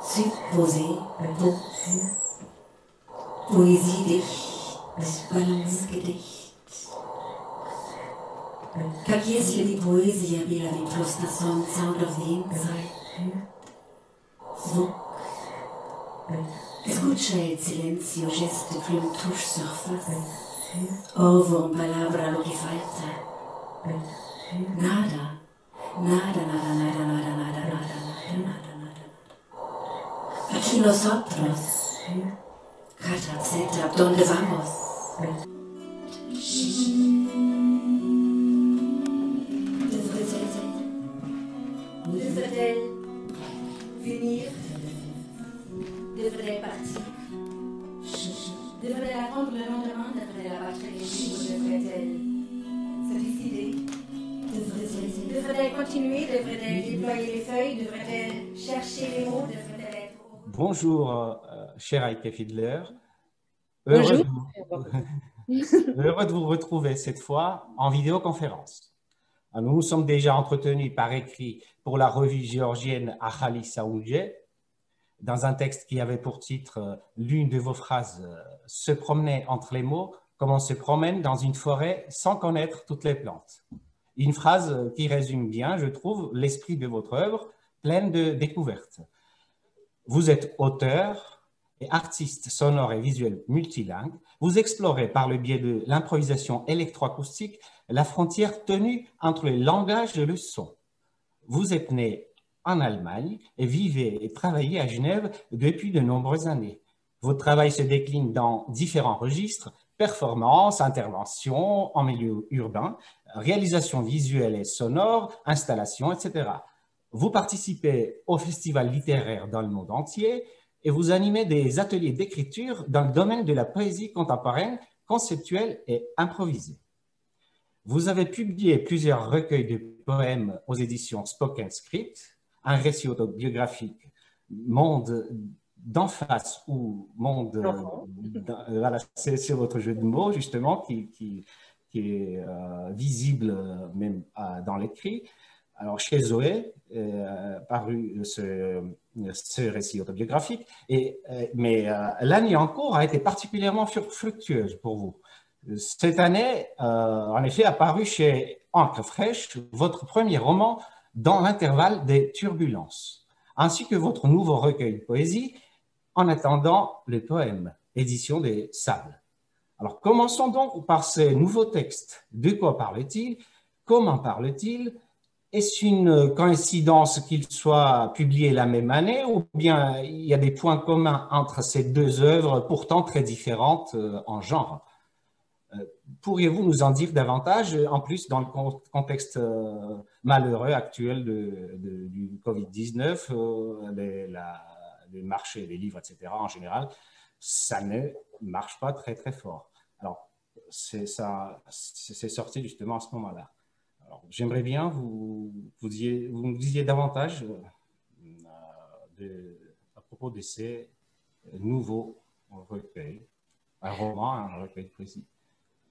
Südposee, Poesie dicht, Balancegedicht. Как если бы поэзия была бы просто сон Sound of the Inside. Звук, escucha el silencio, gesto, flume, touche, surface. Ovo, palabra, lo que falta. Nada, nada, nada, nada, nada, nada, nada, nada, nada, nada. Aquí nosotros. Kata, setup, ¿dónde vamos? Devrait-elle finir? Devrait-elle partir? Devrait-elle attendre le lendemain? Devrait-elle abattre les livres? Devrait-elle se décider? Devrait-elle continuer? Devrait-elle déployer les feuilles? Devrait-elle chercher les mots? Devrait-elle être... Bonjour, cher Heike Fiedler. Bonjour. Heureux de vous retrouver cette fois en vidéoconférence. Nous nous sommes déjà entretenus par écrit pour la revue géorgienne Achali Saoudje, dans un texte qui avait pour titre l'une de vos phrases se promener entre les mots comme on se promène dans une forêt sans connaître toutes les plantes. Une phrase qui résume bien, je trouve, l'esprit de votre œuvre, pleine de découvertes. Vous êtes auteur et artiste sonore et visuel multilingue. Vous explorez par le biais de l'improvisation électroacoustique la frontière tenue entre le langage et le son. Vous êtes né en Allemagne et vivez et travaillez à Genève depuis de nombreuses années. Votre travail se décline dans différents registres: performance, intervention en milieu urbain, réalisation visuelle et sonore, installation, etc. Vous participez aux festivals littéraires dans le monde entier et vous animez des ateliers d'écriture dans le domaine de la poésie contemporaine, conceptuelle et improvisée. Vous avez publié plusieurs recueils de poèmes aux éditions Spoken Script, un récit autobiographique, Monde d'en face ou Monde... voilà, c'est votre jeu de mots, justement, qui est visible même dans l'écrit. Alors, chez Zoé, paru ce récit autobiographique, mais l'année en cours a été particulièrement fructueuse pour vous. Cette année, en effet, a paru chez Encre Fraîche votre premier roman Dans l'intervalle des turbulences, ainsi que votre nouveau recueil de poésie En attendant le poème, édition des Sables. Alors, commençons donc par ces nouveaux textes. De quoi parle-t-il? Comment parle-t-il? Est-ce une coïncidence qu'ils soient publiés la même année ou bien il y a des points communs entre ces deux œuvres pourtant très différentes en genre? Pourriez-vous nous en dire davantage, en plus dans le contexte malheureux actuel du Covid-19, les marchés des livres, etc. en général, ça ne marche pas très très fort. Alors, c'est sorti justement à ce moment-là. J'aimerais bien vous nous disiez davantage à propos de ces nouveaux recueils, un roman, un recueil de poésie.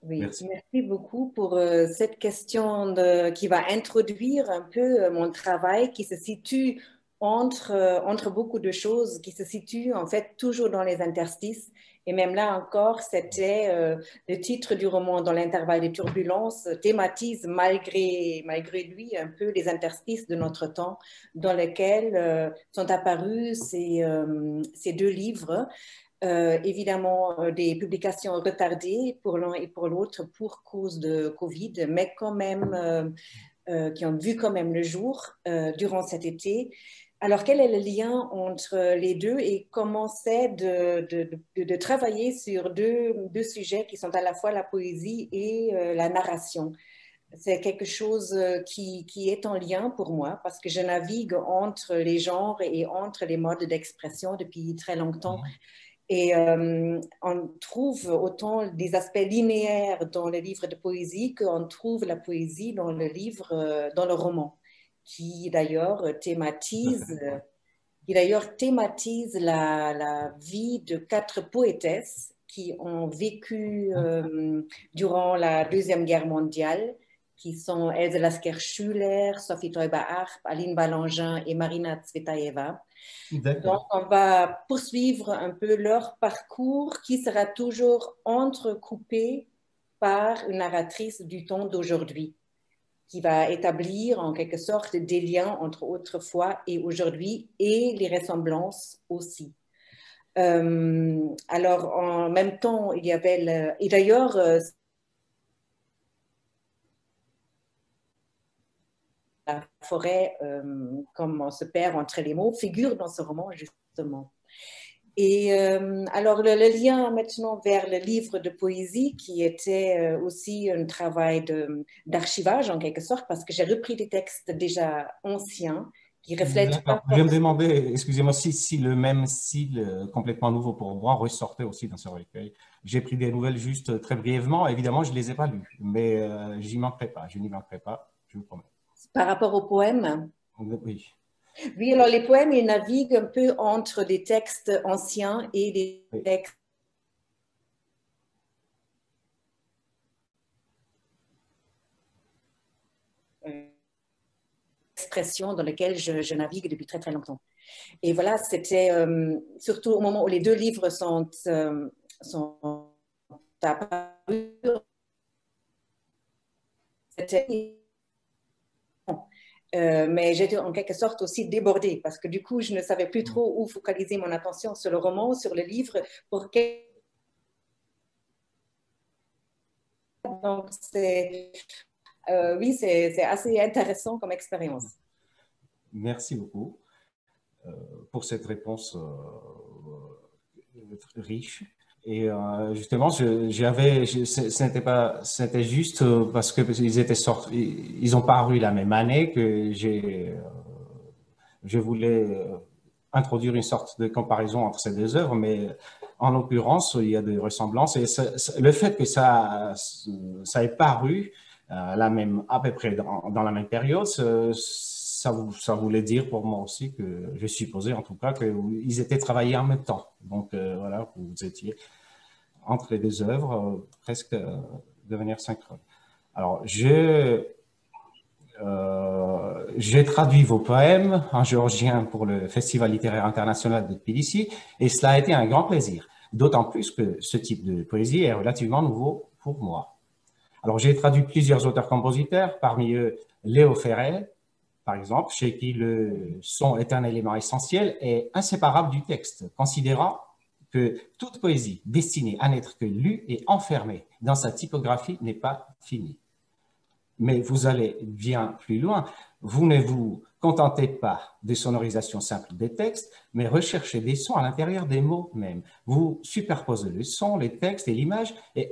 Oui, merci beaucoup pour cette question qui va introduire un peu mon travail qui se situe entre beaucoup de choses, qui se situe en fait toujours dans les interstices. Et même là encore, c'était le titre du roman Dans l'intervalle des turbulences thématise malgré lui un peu les interstices de notre temps dans lesquels sont apparus ces deux livres. Évidemment, des publications retardées pour l'un et pour l'autre pour cause de Covid, mais quand même, qui ont vu quand même le jour durant cet été. Alors, quel est le lien entre les deux et comment c'est de travailler sur deux sujets qui sont à la fois la poésie et la narration? C'est quelque chose qui est en lien pour moi parce que je navigue entre les genres et entre les modes d'expression depuis très longtemps. Et on trouve autant des aspects linéaires dans les livres de poésie qu'on trouve la poésie dans le roman, qui d'ailleurs thématise la vie de 4 poétesses qui ont vécu durant la Deuxième Guerre mondiale qui sont Else Lasker-Schuler, Sophie Teuber-Arp, Aline Ballangin et Marina Tsvetaeva. Donc, on va poursuivre un peu leur parcours qui sera toujours entrecoupé par une narratrice du temps d'aujourd'hui, qui va établir en quelque sorte des liens entre autrefois et aujourd'hui et les ressemblances aussi. Alors, en même temps, il y avait... Et d'ailleurs, la forêt, comme on se perd entre les mots, figure dans ce roman, justement. Et alors, le lien maintenant vers le livre de poésie, qui était aussi un travail d'archivage, en quelque sorte, parce que j'ai repris des textes déjà anciens, qui reflètent pas... Je me demandais, excusez-moi, si le même style complètement nouveau pour moi ressortait aussi dans ce recueil. J'ai pris des nouvelles juste très brièvement. Évidemment, je ne les ai pas lues, mais je n'y manquerai pas, je vous promets. Par rapport aux poèmes? Oui. Oui, alors les poèmes, ils naviguent un peu entre des textes anciens et des textes expressions dans lesquelles je navigue depuis très très longtemps. Et voilà, c'était surtout au moment où les deux livres sont apparus, c'était... mais j'étais en quelque sorte aussi débordée parce que du coup, je ne savais plus trop où focaliser mon attention, sur le roman, sur le livre, pour quel... Donc, oui, c'est assez intéressant comme expérience. Merci beaucoup pour cette réponse riche. Et justement, c'était juste parce que ils étaient sortis, ils ont paru la même année que je voulais introduire une sorte de comparaison entre ces deux œuvres, mais en l'occurrence, il y a des ressemblances. Et le fait que ça ait paru à peu près dans la même période, ça voulait dire pour moi aussi que je supposais en tout cas qu'ils étaient travaillés en même temps. Donc voilà, vous étiez entre les deux œuvres presque de manière synchrone. Alors, j'ai traduit vos poèmes en géorgien pour le Festival littéraire international de Tbilissi et cela a été un grand plaisir, d'autant plus que ce type de poésie est relativement nouveau pour moi. Alors, j'ai traduit plusieurs auteurs-compositeurs, parmi eux Léo Ferré, par exemple, chez qui le son est un élément essentiel et inséparable du texte, considérant que toute poésie destinée à n'être que lue et enfermée dans sa typographie n'est pas finie. Mais vous allez bien plus loin. Vous ne vous contentez pas des sonorisations simples des textes, mais recherchez des sons à l'intérieur des mots même. Vous superposez le son, les textes et l'image et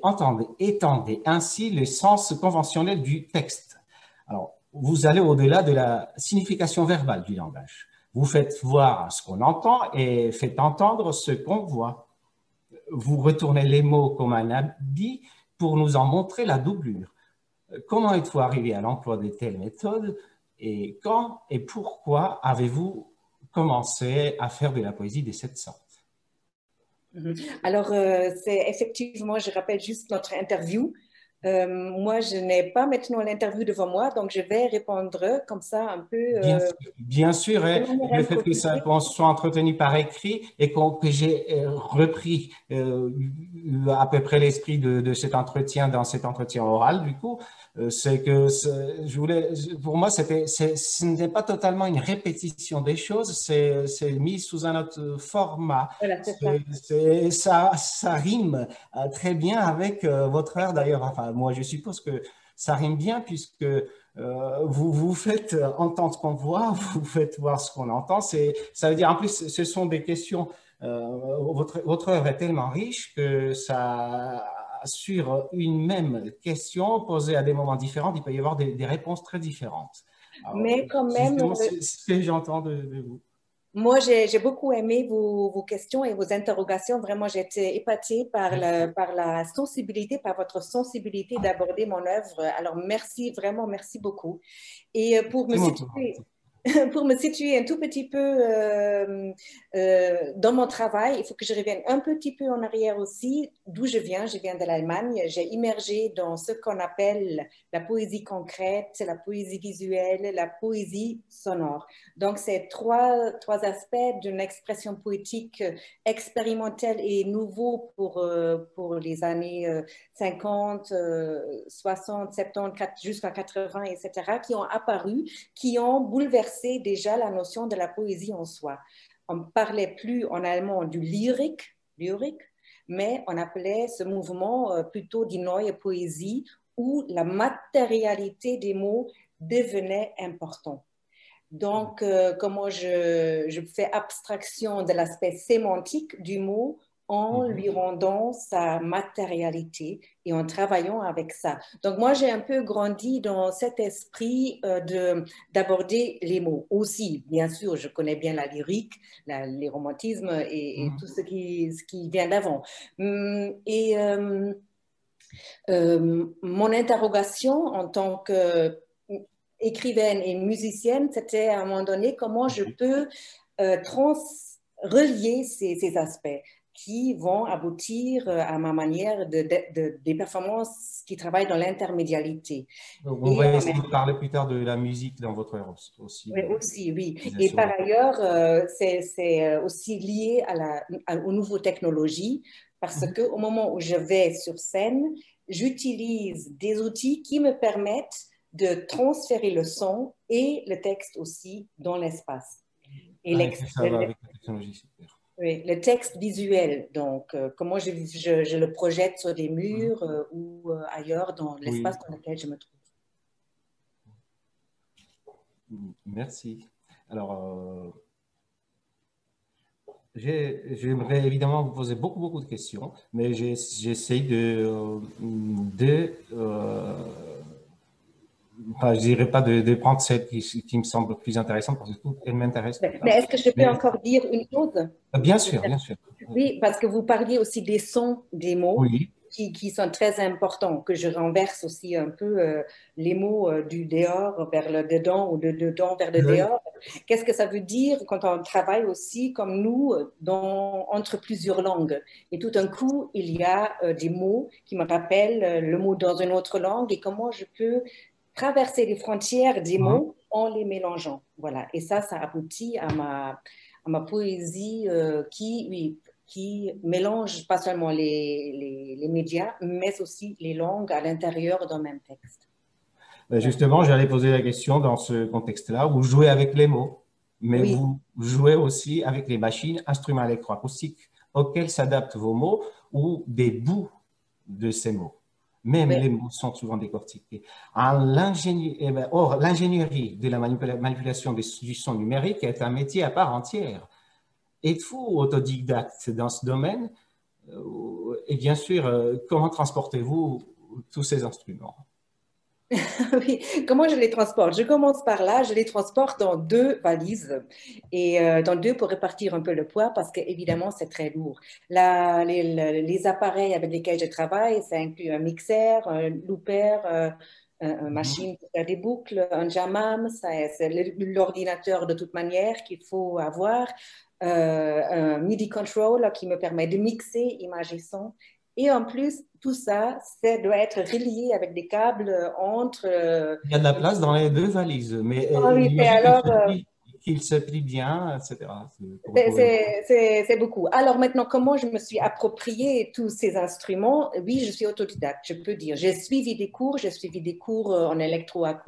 étendez ainsi le sens conventionnel du texte. Alors, vous allez au-delà de la signification verbale du langage. Vous faites voir ce qu'on entend et faites entendre ce qu'on voit. Vous retournez les mots comme un habit pour nous en montrer la doublure. Comment êtes-vous arrivé à l'emploi de telles méthodes et quand et pourquoi avez-vous commencé à faire de la poésie de cette sorte? Alors, c'est effectivement, je rappelle juste notre interview. Moi, je n'ai pas maintenant l'interview devant moi, donc je vais répondre comme ça un peu. Bien sûr, et le fait qu'on soit entretenu par écrit et que j'ai repris à peu près l'esprit de cet entretien dans cet entretien oral, du coup, c'est que pour moi, ce n'est pas totalement une répétition des choses, c'est mis sous un autre format. Voilà, c'est ça rime très bien avec votre art d'ailleurs. Enfin, moi, je suppose que ça rime bien puisque vous faites entendre ce qu'on voit, vous faites voir ce qu'on entend. Ça veut dire, en plus, ce sont des questions. Votre œuvre est tellement riche que sur une même question posée à des moments différents, il peut y avoir des réponses très différentes. Alors, mais quand même, c'est ce que j'entends de vous. Moi, j'ai beaucoup aimé vos questions et vos interrogations. Vraiment, j'ai été épatée par la sensibilité, par votre sensibilité d'aborder mon œuvre. Alors, merci, vraiment, merci beaucoup. Et pour me situer un tout petit peu dans mon travail, il faut que je revienne un petit peu en arrière aussi, d'où je viens de l'Allemagne. J'ai immergé dans ce qu'on appelle la poésie concrète, la poésie visuelle, la poésie sonore. Donc, c'est trois aspects d'une expression poétique expérimentelle et nouveau pour les années 50, 60, 70, jusqu'à 80, etc., qui ont apparu, qui ont bouleversé déjà la notion de la poésie en soi. On ne parlait plus en allemand du lyrique, mais on appelait ce mouvement plutôt die neue Poésie, où la matérialité des mots devenait importante. Donc, comment je fais abstraction de l'aspect sémantique du mot en lui rendant sa matérialité et en travaillant avec ça. Donc, moi, j'ai un peu grandi dans cet esprit d'aborder les mots. Aussi, bien sûr, je connais bien la lyrique, les romantismes et tout ce qui vient d'avant. Et mon interrogation en tant que écrivaine et musicienne, c'était à un moment donné comment je peux relier ces aspects qui vont aboutir à ma manière des performances qui travaillent dans l'intermédialité. On va essayer de parler plus tard de la musique dans votre œuvre aussi. Oui, aussi, oui. Et par ailleurs, c'est aussi lié aux nouvelles technologies parce qu'au moment où je vais sur scène, j'utilise des outils qui me permettent de transférer le son et le texte aussi dans l'espace. Et ça va avec la technologie, super. Oui, le texte visuel, donc comment je le projette sur des murs ou ailleurs dans l'espace dans lequel je me trouve. Merci. Alors, j'aimerais évidemment vous poser beaucoup de questions, mais j'essaie je dirais pas de prendre celle qui me semble plus intéressante parce que tout elle m'intéresse. Mais est-ce que je peux encore dire une chose? Bien sûr, bien sûr. Oui, parce que vous parliez aussi des sons des mots oui. qui sont très importants, que je renverse aussi un peu les mots du dehors vers le dedans ou de dedans vers le dehors. Qu'est-ce que ça veut dire quand on travaille aussi comme nous entre plusieurs langues? Et tout d'un coup, il y a des mots qui me rappellent le mot dans une autre langue et comment je peux traverser les frontières des mots en les mélangeant. Voilà. Et ça aboutit à ma poésie qui mélange pas seulement les médias, mais aussi les langues à l'intérieur d'un même texte. Justement, j'allais poser la question dans ce contexte-là. Vous jouez avec les mots, mais vous jouez aussi avec les machines, instruments électroacoustiques auxquels s'adaptent vos mots ou des bouts de ces mots. Même les mots sont souvent décortiqués. Or, l'ingénierie de la manipulation du son numérique est un métier à part entière. Êtes-vous autodidacte dans ce domaine? Et bien sûr, comment transportez-vous tous ces instruments? Oui, comment je les transporte? Je commence par là, je les transporte dans 2 valises et dans 2 pour répartir un peu le poids parce qu'évidemment, c'est très lourd. Les appareils avec lesquels je travaille, ça inclut un mixeur, un looper, une machine pour faire des boucles, un jamam, c'est l'ordinateur de toute manière qu'il faut avoir, un MIDI controller qui me permet de mixer images et son. Et en plus, tout ça, ça doit être relié avec des câbles entre... Il y a de la place dans les 2 valises, mais qu'il se plie bien, etc. C'est beaucoup. Alors maintenant, comment je me suis approprié tous ces instruments? Oui, je suis autodidacte, je peux dire. J'ai suivi des cours en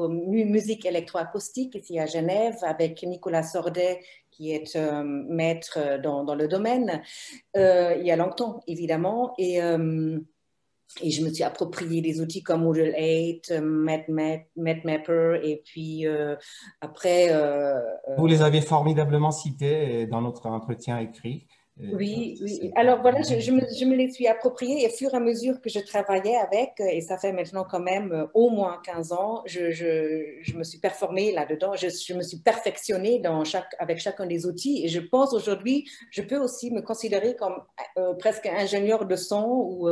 musique électroacoustique ici à Genève avec Nicolas Sordet, qui est maître dans le domaine, il y a longtemps, évidemment. Et je me suis approprié des outils comme Model 8, MapMapper, et puis après... Vous les avez formidablement cités dans notre entretien écrit. Oui. Alors voilà, je me les suis appropriés et au fur et à mesure que je travaillais avec, et ça fait maintenant quand même au moins 15 ans, je me suis performée là-dedans, je me suis perfectionnée avec chacun des outils et je pense aujourd'hui, je peux aussi me considérer comme presque ingénieur de son ou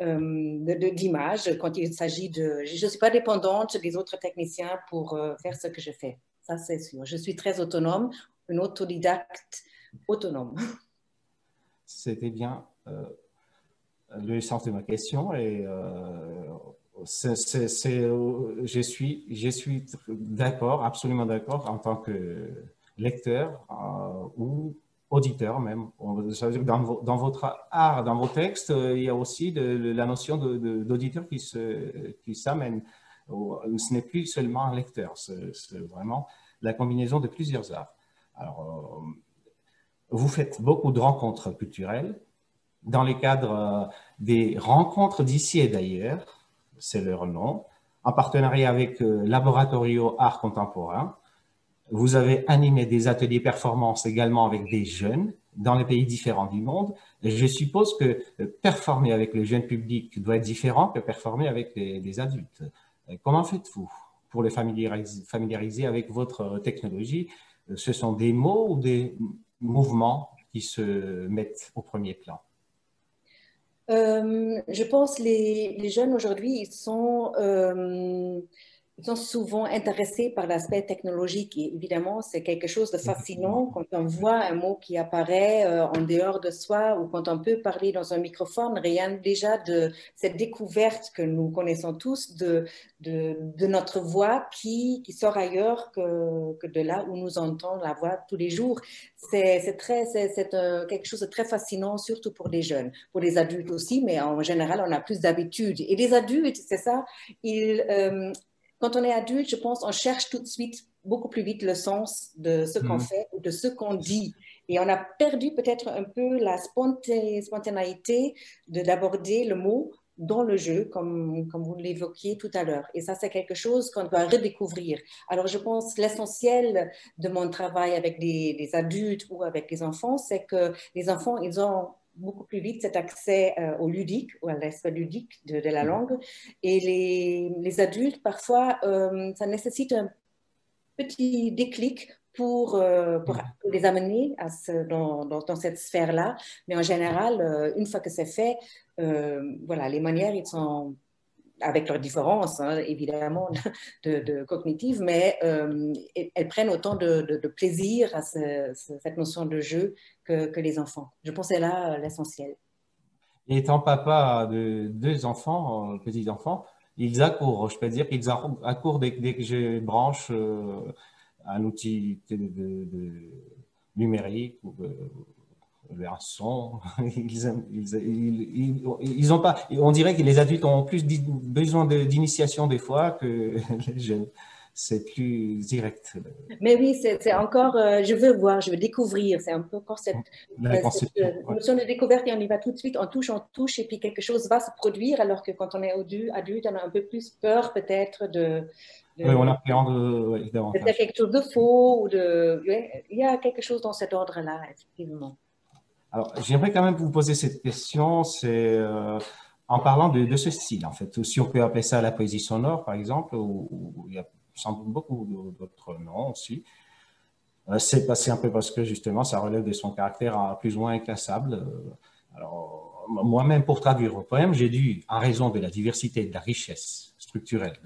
d'image quand il s'agit je ne suis pas dépendante des autres techniciens pour faire ce que je fais. Ça, c'est sûr. Je suis très autonome, une autodidacte autonome. C'était bien le sens de ma question et je suis d'accord, absolument d'accord en tant que lecteur ou auditeur même. Ça veut dire que dans votre art, dans vos textes, il y a aussi la notion d'auditeur qui s'amène. Ce n'est plus seulement un lecteur, c'est vraiment la combinaison de plusieurs arts. Alors, vous faites beaucoup de rencontres culturelles dans les cadres des rencontres d'ici et d'ailleurs, c'est leur nom, en partenariat avec Laboratorio Art Contemporain. Vous avez animé des ateliers performance également avec des jeunes dans les pays différents du monde. Et je suppose que performer avec le jeune public doit être différent que performer avec les adultes. Comment faites-vous pour les familiariser avec votre technologie? Ce sont des mots ou des mouvements qui se mettent au premier plan? Je pense que les jeunes aujourd'hui, ils sont souvent intéressés par l'aspect technologique. Et évidemment, c'est quelque chose de fascinant quand on voit un mot qui apparaît en dehors de soi ou quand on peut parler dans un microphone. Rien déjà de cette découverte que nous connaissons tous de notre voix qui sort ailleurs que de là où nous entendons la voix tous les jours. C'est quelque chose de très fascinant, surtout pour les jeunes, pour les adultes aussi, mais en général, on a plus d'habitude. Et les adultes, c'est ça, quand on est adulte, je pense, on cherche tout de suite, beaucoup plus vite, le sens de ce qu'on fait ou de ce qu'on dit. Et on a perdu peut-être un peu la spontanéité d'aborder le mot dans le jeu, comme vous l'évoquiez tout à l'heure. Et ça, c'est quelque chose qu'on doit redécouvrir. Alors, je pense l'essentiel de mon travail avec des adultes ou avec les enfants, c'est que les enfants, ils ont beaucoup plus vite cet accès au ludique ou à l'aspect ludique de la langue. Et les adultes, parfois, ça nécessite un petit déclic pour les amener dans cette sphère-là. Mais en général, une fois que c'est fait, voilà, les manières, ils sont avec leurs différences, hein, évidemment, cognitives, mais elles prennent autant de plaisir à cette notion de jeu que les enfants. Je pense que c'est là l'essentiel. Et étant papa de deux enfants, petits-enfants, ils accourent. Je peux dire qu'ils accourent dès que je branche un outil numérique ou un son. Ils ont pas, on dirait que les adultes ont plus besoin d'initiation des fois que les jeunes. C'est plus direct. Mais oui, c'est encore, je veux voir, je veux découvrir. C'est un peu encore cette notion de découverte et on y va tout de suite, on touche et puis quelque chose va se produire alors que quand on est adulte, on a un peu plus peur peut-être oui, on appréhende évidemment. Peut-être quelque chose de faux ou il y a quelque chose dans cet ordre-là, effectivement. Alors, j'aimerais quand même vous poser cette question, c'est en parlant de ce style, en fait, si on peut appeler ça la poésie sonore, par exemple, où il y a sans doute beaucoup d'autres noms aussi. C'est un peu parce que, justement, ça relève de son caractère plus ou moins inclassable. Alors, moi-même, pour traduire vos poèmes, j'ai dû, en raison de la diversité et de la richesse structurelle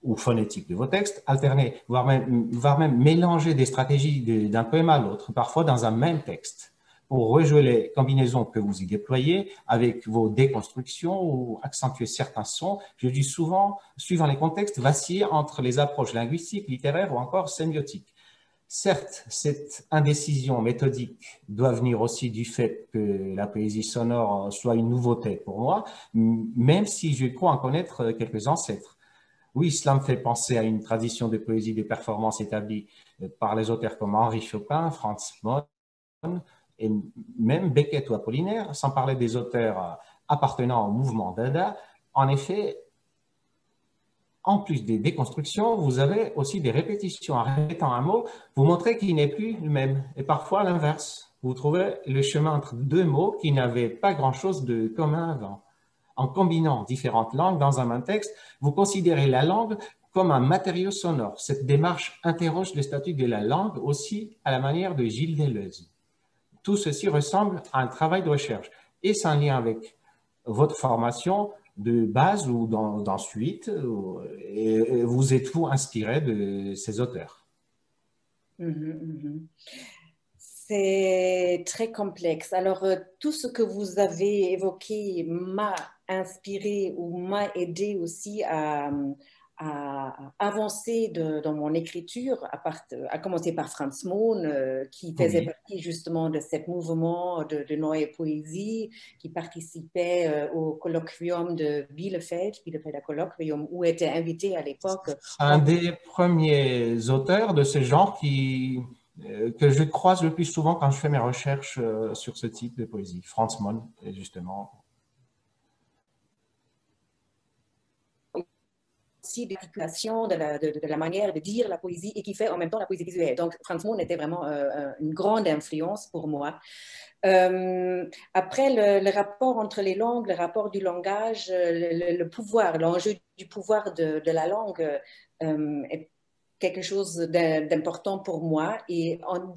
ou phonétique de vos textes, alterner, voire même mélanger des stratégies d'un poème à l'autre, parfois dans un même texte, pour rejouer les combinaisons que vous y déployez avec vos déconstructions ou accentuer certains sons. Je dis souvent, suivant les contextes, vaciller entre les approches linguistiques, littéraires ou encore sémiotiques. Certes, cette indécision méthodique doit venir aussi du fait que la poésie sonore soit une nouveauté pour moi, même si je crois en connaître quelques ancêtres. Oui, cela me fait penser à une tradition de poésie de performance établie par les auteurs comme Henri Chopin, Franz Mohn, et même Beckett ou Apollinaire, sans parler des auteurs appartenant au mouvement Dada. En effet, en plus des déconstructions, vous avez aussi des répétitions. En répétant un mot, vous montrez qu'il n'est plus le même. Et parfois l'inverse. Vous trouvez le chemin entre deux mots qui n'avaient pas grand-chose de commun avant. En combinant différentes langues dans un même texte, vous considérez la langue comme un matériau sonore. Cette démarche interroge le statut de la langue aussi à la manière de Gilles Deleuze. Tout ceci ressemble à un travail de recherche et c'est en lien avec votre formation de base ou d'ensuite, et vous êtes-vous inspiré de ces auteurs? C'est très complexe. Alors, tout ce que vous avez évoqué m'a inspiré ou m'a aidé aussi à avancer dans mon écriture, à commencer par Franz Mohn, qui faisait Oui. partie justement de ce mouvement de Neue Poésie, qui participait au colloquium de Bielefelder Colloquium, où était invité à l'époque. C'est un des premiers auteurs de ce genre que je croise le plus souvent quand je fais mes recherches sur ce type de poésie. Franz Mohn, justement. Aussi l'articulation de la manière de dire la poésie et qui fait en même temps la poésie visuelle. Donc, Franz Mohn était vraiment une grande influence pour moi. Après, le rapport entre les langues, le rapport du langage, le pouvoir, l'enjeu du pouvoir de la langue est quelque chose d'important pour moi. Et en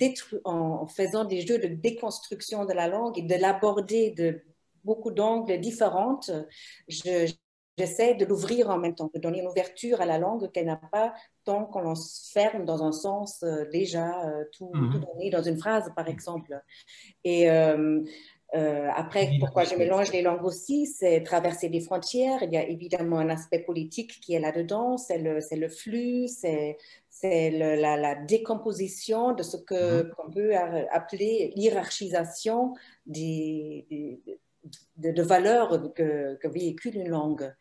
faisant des jeux de déconstruction de la langue et de l'aborder de beaucoup d'angles différents, j'essaie de l'ouvrir en même temps, de donner une ouverture à la langue qu'elle n'a pas tant qu'on l'on se ferme dans un sens déjà tout donné dans une phrase, par exemple. Et après, pourquoi je mélange les langues aussi, c'est traverser des frontières. Il y a évidemment un aspect politique qui est là-dedans, c'est le flux, c'est la décomposition de ce qu'on peut appeler l'hierarchisation de valeurs que véhicule une langue,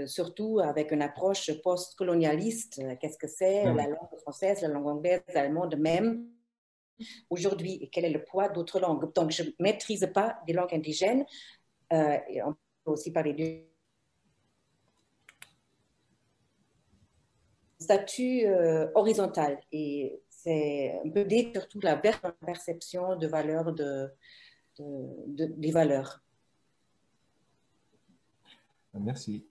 surtout avec une approche post-colonialiste. Qu'est-ce que c'est la langue française, la langue anglaise, l'allemande même aujourd'hui, et quel est le poids d'autres langues. Donc, je ne maîtrise pas des langues indigènes, et on peut aussi parler du statut horizontal, et c'est un peu surtout la perception de valeur des valeurs. Merci.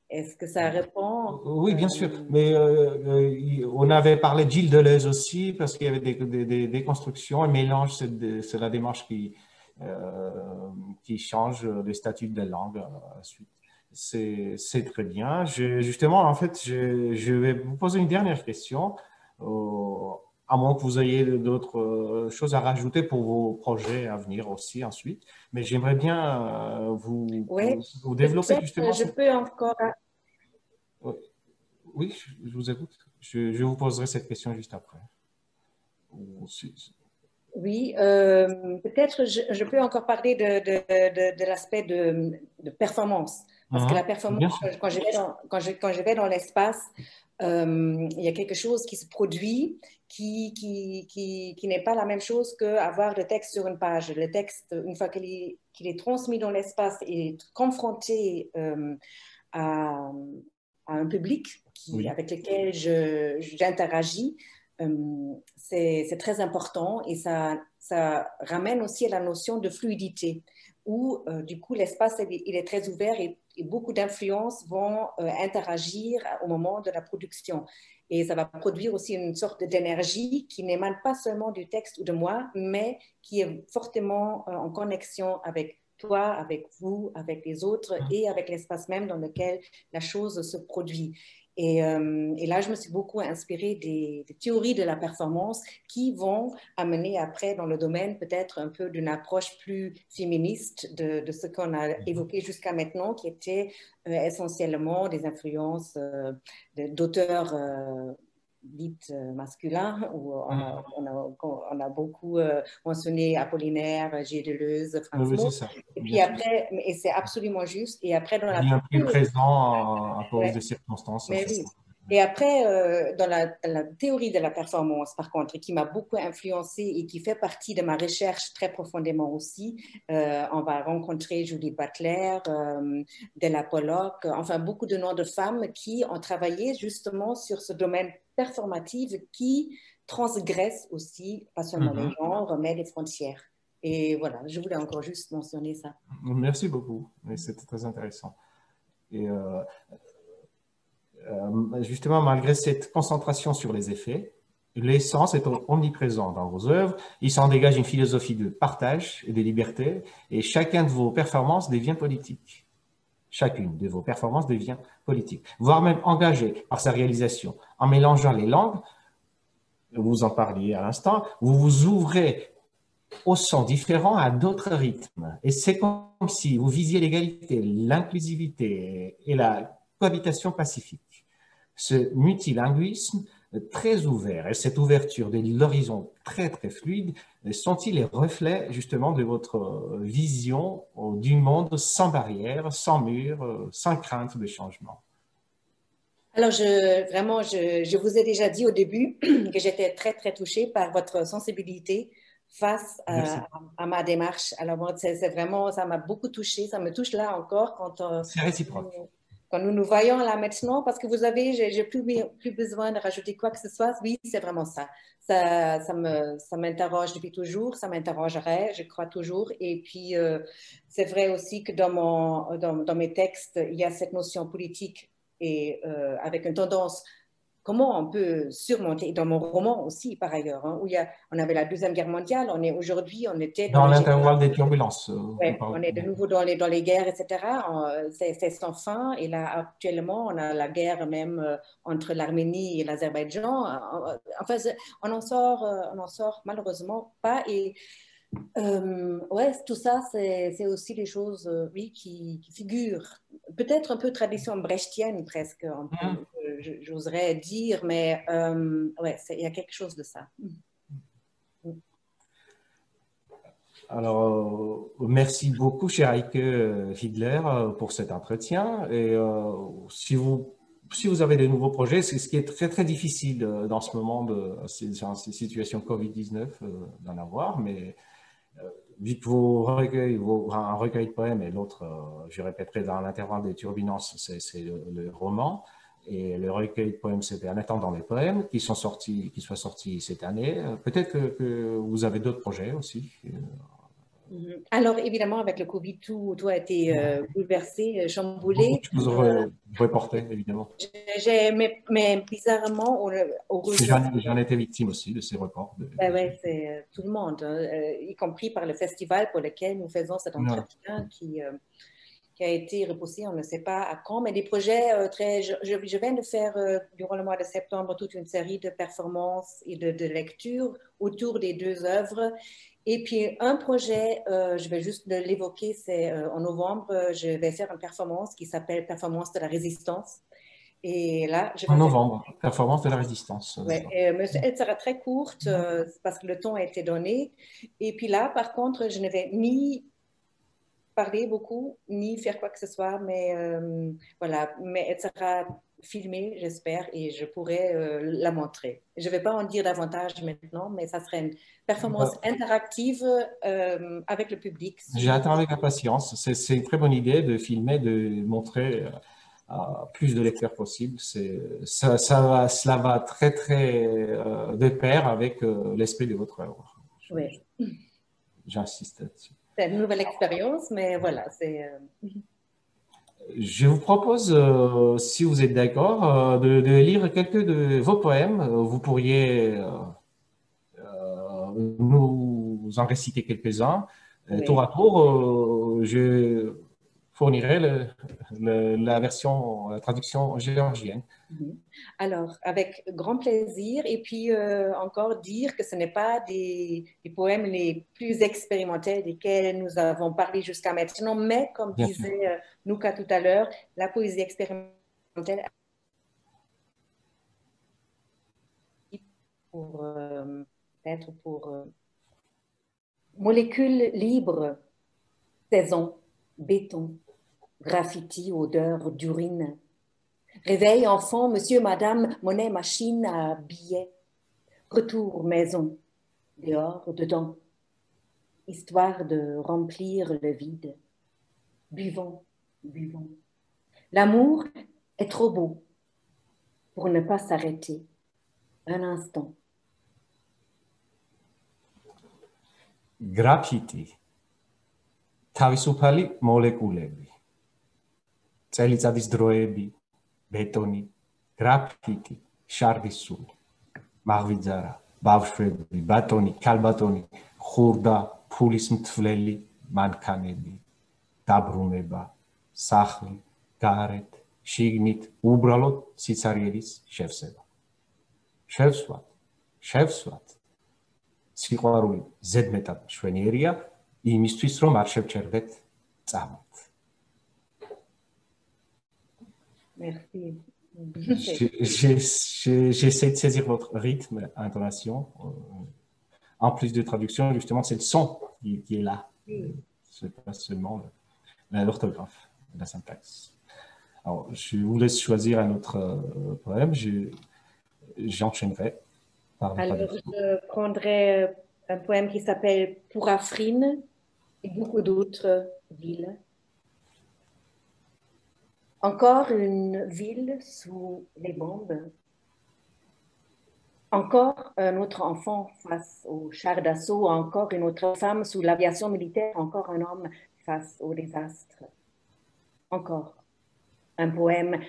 Est-ce que ça répond? Oui, bien sûr. Mais on avait parlé de Gilles Deleuze aussi, parce qu'il y avait des constructions, un mélange, c'est la démarche qui change le statut de la langue ensuite. C'est très bien. Justement, en fait, je vais vous poser une dernière question, à moins que vous ayez d'autres choses à rajouter pour vos projets à venir aussi ensuite. Mais j'aimerais bien vous développer justement. Je peux encore. Oui, je vous écoute. Je vous poserai cette question juste après. Oui, peut-être je peux encore parler de l'aspect de performance. Parce que la performance, quand je vais dans l'espace, il y a quelque chose qui se produit qui n'est pas la même chose qu'avoir le texte sur une page. Le texte, une fois qu'il est transmis dans l'espace et est confronté à un public avec lequel j'interagis, c'est très important, et ça ramène aussi à la notion de fluidité, où du coup l'espace il est très ouvert, et beaucoup d'influences vont interagir au moment de la production, et ça va produire aussi une sorte d'énergie qui n'émane pas seulement du texte ou de moi, mais qui est fortement en connexion avec toi, avec vous, avec les autres, et avec l'espace même dans lequel la chose se produit. Et là, je me suis beaucoup inspirée des théories de la performance qui vont amener après dans le domaine peut-être un peu d'une approche plus féministe de ce qu'on a évoqué jusqu'à maintenant, qui était essentiellement des influences d'auteurs dites masculins, où on a beaucoup mentionné Apollinaire, Gilles Deleuze, Franz Mohn. Et puis après, et c'est absolument juste. Et après, dans bien plus présent à cause des circonstances. Mais oui. Et après, dans la théorie de la performance, par contre, qui m'a beaucoup influencée et qui fait partie de ma recherche très profondément aussi, on va rencontrer Judith Butler, Della Pollock, enfin beaucoup de noms de femmes qui ont travaillé justement sur ce domaine performatif qui transgresse aussi, pas seulement les genres, mais les frontières. Et voilà, je voulais encore juste mentionner ça. Merci beaucoup, c'était très intéressant. Et justement, malgré cette concentration sur les effets, l'essence est omniprésente dans vos œuvres. Il s'en dégage une philosophie de partage et de liberté, et chacune de vos performances devient politique. Chacune de vos performances devient politique, voire même engagée par sa réalisation. En mélangeant les langues, vous en parliez à l'instant, vous vous ouvrez au son différent à d'autres rythmes. Et c'est comme si vous visiez l'égalité, l'inclusivité et la cohabitation pacifique. Ce multilinguisme très ouvert et cette ouverture de l'horizon très, très fluide sont-ils les reflets justement de votre vision du monde sans barrières, sans murs, sans crainte de changement? Alors, je vous ai déjà dit au début que j'étais très, très touchée par votre sensibilité face Merci. à ma démarche. Alors, bon, c'est vraiment, ça m'a beaucoup touchée. Ça me touche là encore C'est réciproque. quand nous nous voyons là maintenant, parce que vous avez, j'ai plus besoin de rajouter quoi que ce soit. Oui, c'est vraiment ça. Ça m'interroge depuis toujours, ça m'interrogerait, je crois toujours. Et puis, c'est vrai aussi que dans mes textes, il y a cette notion politique et avec une tendance, comment on peut surmonter, dans mon roman aussi par ailleurs, hein, où on avait la Deuxième Guerre mondiale, on était dans Dans le l'intervalle des turbulences, ouais, on est de nouveau dans les guerres, etc. C'est sans fin. Et là, actuellement, on a la guerre même entre l'Arménie et l'Azerbaïdjan. Enfin, on en sort malheureusement pas. Et ouais, tout ça, c'est aussi des choses, oui, qui figurent. Peut-être un peu tradition brechtienne presque, un peu, j'oserais dire, mais ouais, il y a quelque chose de ça. Alors, merci beaucoup, cher Heike Fiedler, pour cet entretien. Et si vous avez de nouveaux projets, c'est ce qui est très, très difficile dans ce moment de ces situations Covid-19 d'en avoir, mais vu que un recueil de poèmes et l'autre, je répéterai dans l'intervalle des turbulences, c'est le roman. Et le recueil de poèmes, c'était En attendant les poèmes, qui soient sortis cette année. Peut-être que vous avez d'autres projets aussi. Alors, évidemment, avec le Covid, tout a été bouleversé, chamboulé. Beaucoup de choses reportées, évidemment. Mais bizarrement, au J'en étais victime aussi de ces reports. Ben ouais, c'est tout le monde, hein, y compris par le festival pour lequel nous faisons cet entretien qui a été repoussé, on ne sait pas à quand, mais des projets je viens de faire durant le mois de septembre toute une série de performances et de lectures autour des deux œuvres. Et puis un projet, je vais juste l'évoquer, c'est en novembre, je vais faire une performance qui s'appelle Performance de la résistance. Et là, je vais en novembre, Performance de la résistance. Ouais, elle sera très courte parce que le temps a été donné. Et puis là, par contre, je ne vais ni parler beaucoup, ni faire quoi que ce soit, mais voilà. Mais elle sera filmée, j'espère, et je pourrai la montrer. Je ne vais pas en dire davantage maintenant, mais ça serait une performance interactive avec le public. J'attends avec impatience. C'est une très bonne idée de filmer, de montrer à plus de lecteurs possible. Cela va très, très de pair avec l'esprit de votre œuvre. Oui. J'insiste là-dessus. C'est une nouvelle expérience, mais voilà, c'est... Je vous propose, si vous êtes d'accord, de lire quelques de vos poèmes. Vous pourriez nous en réciter quelques-uns. Oui. Tour à tour, je fournirai la traduction géorgienne. Alors, avec grand plaisir. Et puis, encore dire que ce n'est pas des poèmes les plus expérimentés desquels nous avons parlé jusqu'à maintenant, mais comme Bien disait Nouka tout à l'heure, la poésie expérimentale peut-être pour molécules libres, saison, béton, graffiti, odeur d'urine. Réveil, enfant, monsieur, madame, monnaie, machine à billets. Retour, maison, dehors, dedans. Histoire de remplir le vide. Buvons, buvons. L'amour est trop beau pour ne pas s'arrêter un instant. Graffiti. Თავისუფალი მოლეკულები. წელიწადის დროები, ბეტონი, გრაფიტი, შარდისული, მაღვიძარა, ბავშვები, ბატონი, ქალბატონი, ხურდა, ფულის მთვლელი, მანქანები, დაბრუნება, სახლი, გარეთ, შიგნით, უბრალოდ სიცარიელის შევსება. შევსვათ, შევსვათ. სიყვარული ზედმეტად მშვენიერია იმისთვის, რომ არ შევჩერდეთ წამით. Merci. J'essaie de saisir votre rythme, intonation. En plus de traduction, justement, c'est le son qui est là. C'est pas seulement l'orthographe, la syntaxe. Alors, je vous laisse choisir un autre poème. J'enchaînerai par la Alors, traduction. je prendrai un poème qui s'appelle Pour Afrin et beaucoup d'autres villes. Encore une ville sous les bombes. Encore un autre enfant face au char d'assaut. Encore une autre femme sous l'aviation militaire. Encore un homme face au désastre. Encore un poème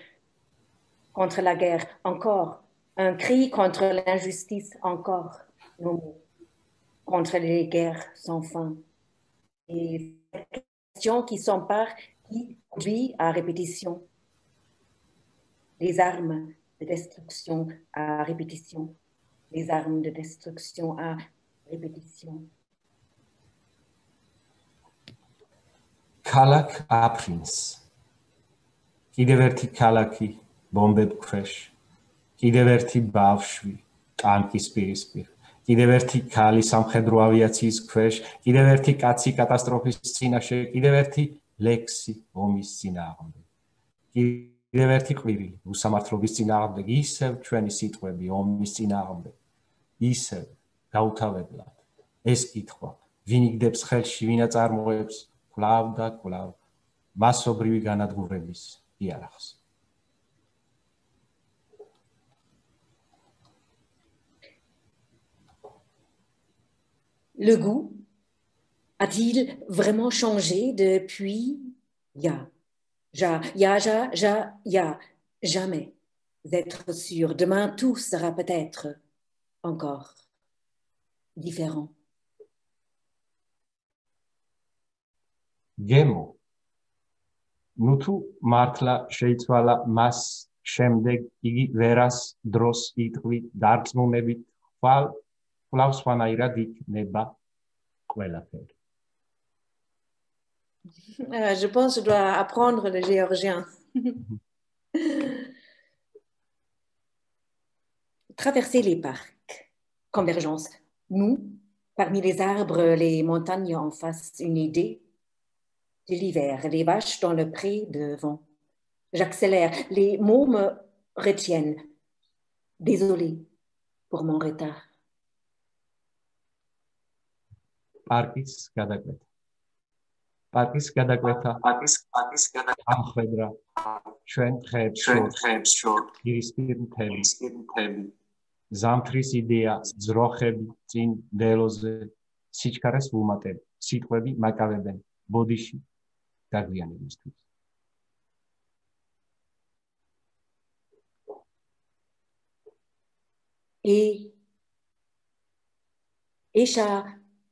contre la guerre. Encore un cri contre l'injustice. Encore nos mots contre les guerres sans fin. Et cette question qui s'empare, qui conduit à répétition. Les armes de destruction à répétition. Les armes de destruction à répétition. Kalak Aprins. Კიდევ ერთი ქალაქი ბომბებ ქვეშ. კიდევ ერთი ბავშვი ტანკის პირისპირ. კიდევ ერთი ქალი სამხედრო ავიაციის ქვეშ. კიდევ ერთი კაცი კატასტროფის წინაშე. კიდევ ერთი ლექსი ომის წინააღმდეგ. კიდევ ერთი ყვირილი უსამართლობის წინააღმდეგ. ისევ ჩვენი სიტყვები ომის წინააღმდეგ. ისევ გაუთავებლად. ეს კითხვა ვინ იგდებს ხელში, ვინ აწარმოებს კვლავ და კვლავ მასობრივი განადგურების იარაღს. Le goût a-t-il vraiment changé depuis jamais être sûr. Demain, tout sera peut-être encore différent. გემო ნუ თუ მართლა შეიცვალა მას შემდეგ იგი ვერას დროს იტყვი დარწმუნებით კვლავ სხვანაირად იქნება ყველაფერი. Je pense que je dois apprendre le géorgien. Traverser les parcs. Convergence. Nous, parmi les arbres, les montagnes en face, une idée de l'hiver, les vaches dans le pré devant. J'accélère, les mots me retiennent. Désolé pour mon retard. Parkis გადაკვეთა. Parkis გადაკვეთა. ამხედრა. ჩვენ დღეებს შორ. პირისპირ მთელი. ზამთრის იდეა, ძროხები წინ დელოზე. სიჩქარეს ვუმატებ. სიტყვები მაკავებენ. ბოდიში გაგვიანებისთვის. Et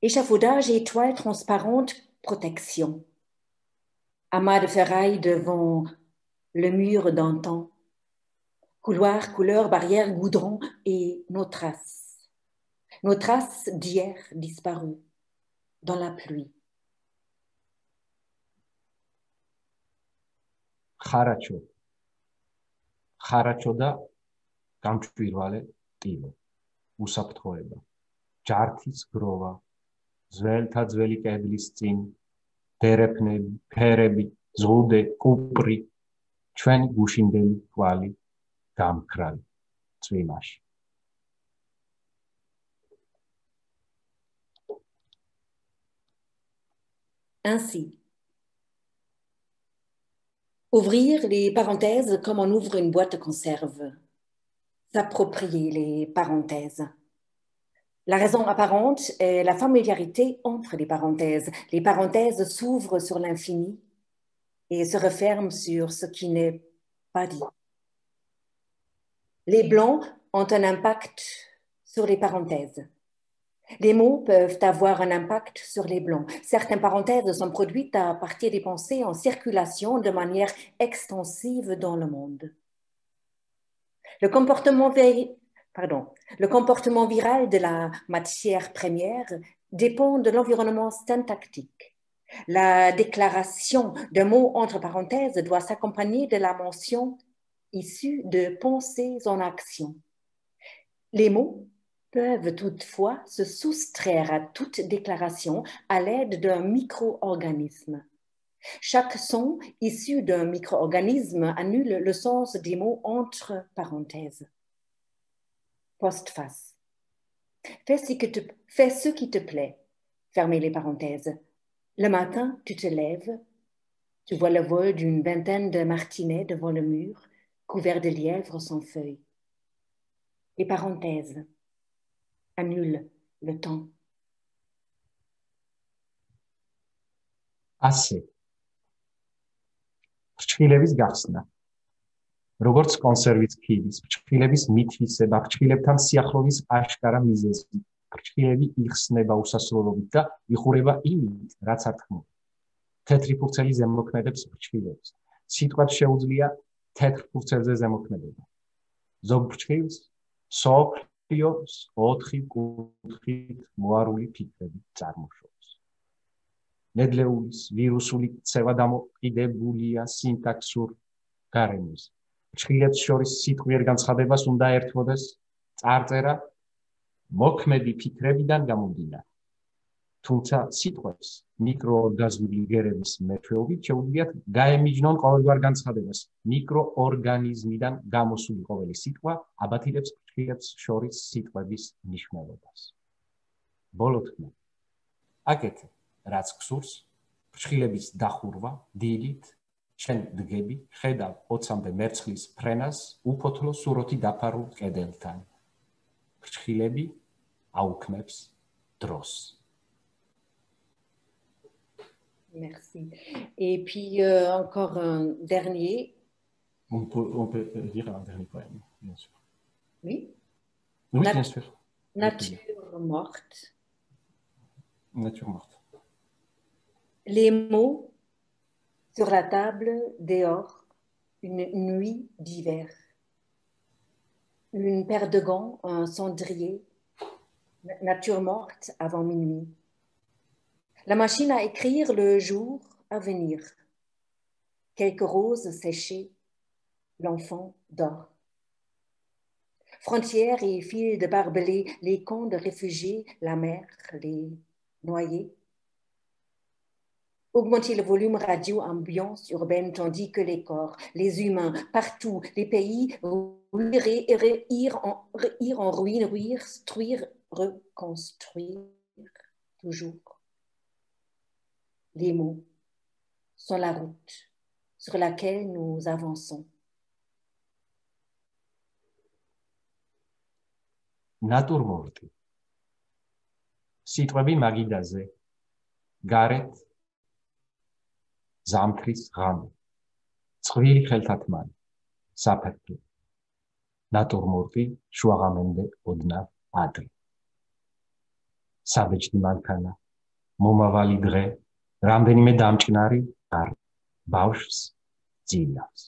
échafaudage et toile transparente, protection. Amas de ferraille devant le mur d'antan. Couloir, couleur, barrière, goudron et nos traces. Nos traces d'hier disparues dans la pluie. ხარაჩო და გამჭვირვალე ტილო უსაფრთხოება ჯართის გროვა ძველთა ძველი კედლის წინ დერეფნები ფერები ზღუდე კუპრი ჩვენი გუშინდელი თვალი გამქრალი წვიმაში. Ainsi, ouvrir les parenthèses comme on ouvre une boîte de conserve. S'approprier les parenthèses. La raison apparente est la familiarité entre les parenthèses. Les parenthèses s'ouvrent sur l'infini et se referment sur ce qui n'est pas dit. Les blancs ont un impact sur les parenthèses. Les mots peuvent avoir un impact sur les blancs. Certaines parenthèses sont produites à partir des pensées en circulation de manière extensive dans le monde. Le comportement pardon, le comportement viral de la matière première dépend de l'environnement syntactique. La déclaration d'un mot entre parenthèses doit s'accompagner de la mention issue de pensées en action. Les mots peuvent toutefois se soustraire à toute déclaration à l'aide d'un micro-organisme. Chaque son issu d'un micro-organisme annule le sens des mots entre parenthèses. Postface. Fais ce qui te plaît. Fermez les parenthèses. Le matin, tu te lèves. Tu vois le vol d'une vingtaine de martinets devant le mur, couverts de lièvres sans feuilles. Les parenthèses annulent le temps. Assez. ფრჩხილების გახსნა. როგორც კონსერვის ქიდის, ფრჩხილების მითვისება, ფრჩხილებთან სიახლოვის აშკარა მიზეზი. ფრჩხილები იხსნება უსასრულობით და იხურება იმით, რაც არ თქმულია. თეთრი ფურცელი ზემოქმედებს ფრჩხილებს. სიტყვებს შეუძლია თეთრ ფურცელზე ზემოქმედება. ზოგ ფრჩხილს სოფლიოს 4 კუთხით მოარული ფიქრები წარმოშობს. ნედლეულის ვირუსული ქცევა დამოკიდებულია სინტაქსურ გარემოზე. ფრჩხილებს შორის სიტყვიერ განცხადებას უნდა ერთვოდეს წარწერა მოქმედი ფიქრებიდან გამომდინარე. თუმცა სიტყვებს მიკროორგანიზმული გერების მეშვეობით შეუძლიათ გაემიჯნონ ყოველგვარ განცხადებას. მიკროორგანიზმიდან გამოსული ყოველი სიტყვა აბათილებს ფრჩხილებს შორის სიტყვების მნიშვნელობას. ბოლო თქმა. აკეთე რაც გსურს, ფრჩხილების დახურვა, დილით, შენ დგები, ხედავ 20-მდე მერცხლის ფრენას უფოთლო სუროთი დაფარულ კედელთან. ფრჩხილები აუქმებს დროს. Merci. Et puis encore un dernier. On peut lire un dernier poème, bien sûr. Oui. Oui, bien sûr. Nature morte. Nature morte. Les mots sur la table dehors, une nuit d'hiver. Une paire de gants, un cendrier, nature morte avant minuit. La machine à écrire le jour à venir. Quelques roses séchées, l'enfant dort. Frontières et fils de barbelés, les camps de réfugiés, la mer, les noyés. Augmenter le volume radio, ambiance urbaine, tandis que les corps, les humains, partout, les pays, ir en ruine, struire, reconstruire, toujours. Les mots sont la route sur laquelle nous avançons. ნატურმორტი. სიტყვები მაგიდაზე. გარეთ ზამთრის ღამე. ცხვირი ხელთათმანი. საფერფლო. ნატურმორტი შუაღამემდე ოდნავ ადრე. საბეჭდი მანქანა. მომავალი დღე. რამდენიმე დამჭნარი არ ბავშვს ძილავს.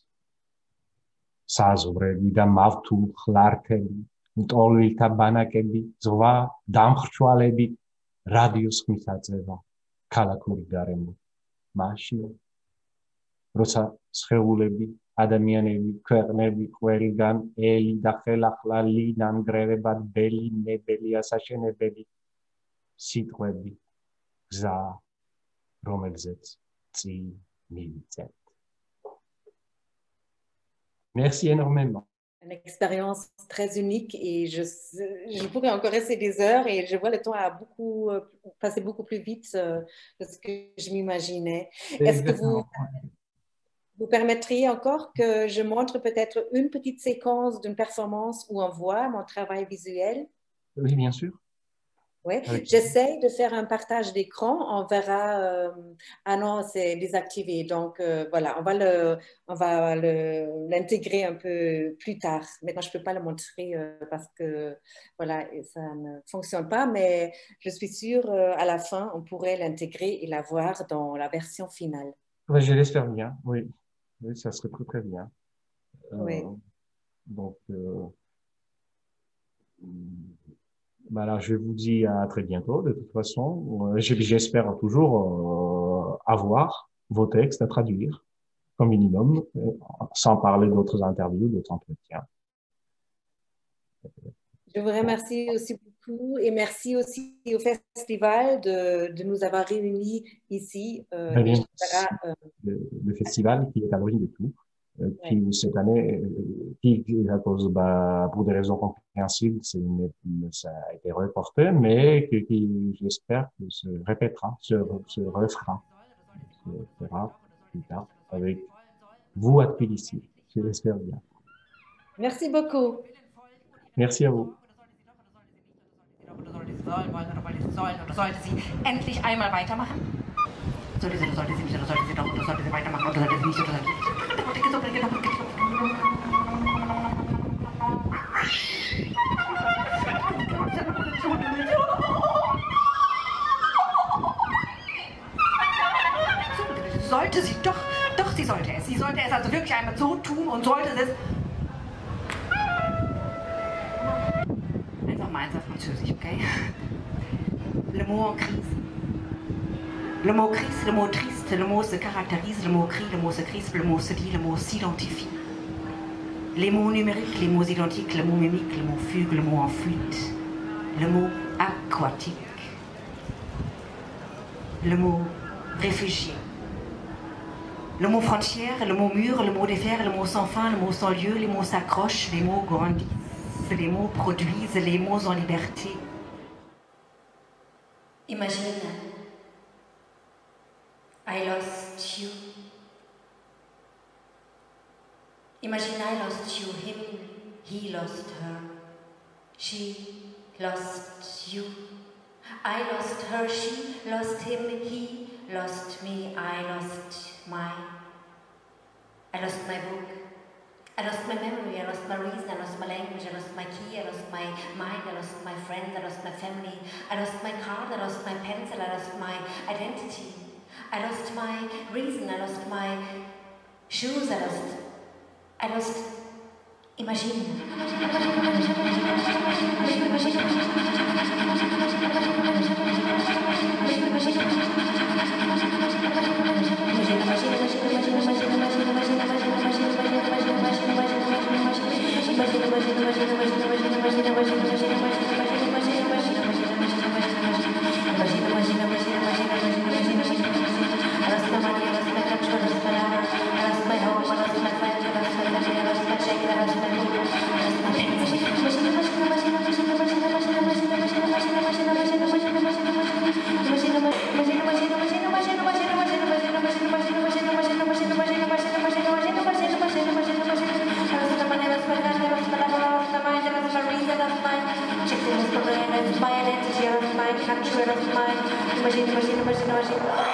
საზღვრები და მავთულ ხლართები. მტოლვილთა ბანაკები, ზღვა, დამხრჩვალები, რადიოს ხმისაწევა, ქალაქური გარემო. მაშინ, როცა სხეულები, ადამიანები, ქვეყნები ყველგან ელი და ხელახლა ნანგრევებად ბელი, ნებელი, ასაშენებელი, სიტყვები, გზა, რომელზეც წინ მივიწევთ. Merci énormément. Une expérience très unique et je pourrais encore rester des heures et je vois le temps a passé beaucoup plus vite que ce que je m'imaginais. Est-ce que vous permettriez encore que je montre peut-être une petite séquence d'une performance où on voit mon travail visuel? Oui, bien sûr. Oui, j'essaie de faire un partage d'écran. On verra. Ah non, c'est désactivé. Donc voilà, on va l'intégrer un peu plus tard. Maintenant, je ne peux pas le montrer parce que voilà, ça ne fonctionne pas. Mais je suis sûre à la fin, on pourrait l'intégrer et la voir dans la version finale. Ouais, je l'espère bien. Oui, oui, ça serait très très bien. Oui. Donc Voilà, je vous dis à très bientôt. De toute façon, j'espère toujours avoir vos textes à traduire, comme minimum, sans parler d'autres interviews, d'autres entretiens. Je vous remercie aussi beaucoup et merci aussi au festival de nous avoir réunis ici. Le festival qui est à l'origine de tout, qui cette année, qui à cause, pour des raisons compréhensibles, ça a été reporté, mais qui j'espère que se répétera, se refera, se fera plus tard avec vous à Tbilissi. Je l'espère bien. Merci beaucoup. Merci à vous. Sollte sie endlich einmal weitermachen? Sollte sie weitermachen oder sollte sie nicht? Sollte sie doch, sie sollte es. Sie sollte es also wirklich einmal so tun und sollte es. Einfach mal eins auf Französisch, okay? Le mot en crise. Le mot crise, le mot triste, le mot se caractérise, le mot crie, le mot se crispe, le mot se dit, le mot s'identifie. Les mots numériques, les mots identiques, le mot mimique, le mot fugue, le mot en fuite, le mot aquatique, le mot réfugié, le mot frontière, le mot mur, le mot défaire, le mot sans fin, le mot sans lieu, les mots s'accrochent, les mots grandissent, les mots produisent, les mots en liberté. Imagine, I lost you. Imagine I lost you, him, he lost her. She lost you. I lost her, she lost him, he lost me, I lost my book. I lost my memory, I lost my reason, I lost my language, I lost my key, I lost my mind, I lost my friends, I lost my family, I lost my card, I lost my pencil, I lost my identity. I lost my reason, I lost my shoes, I lost imagine. Imagine.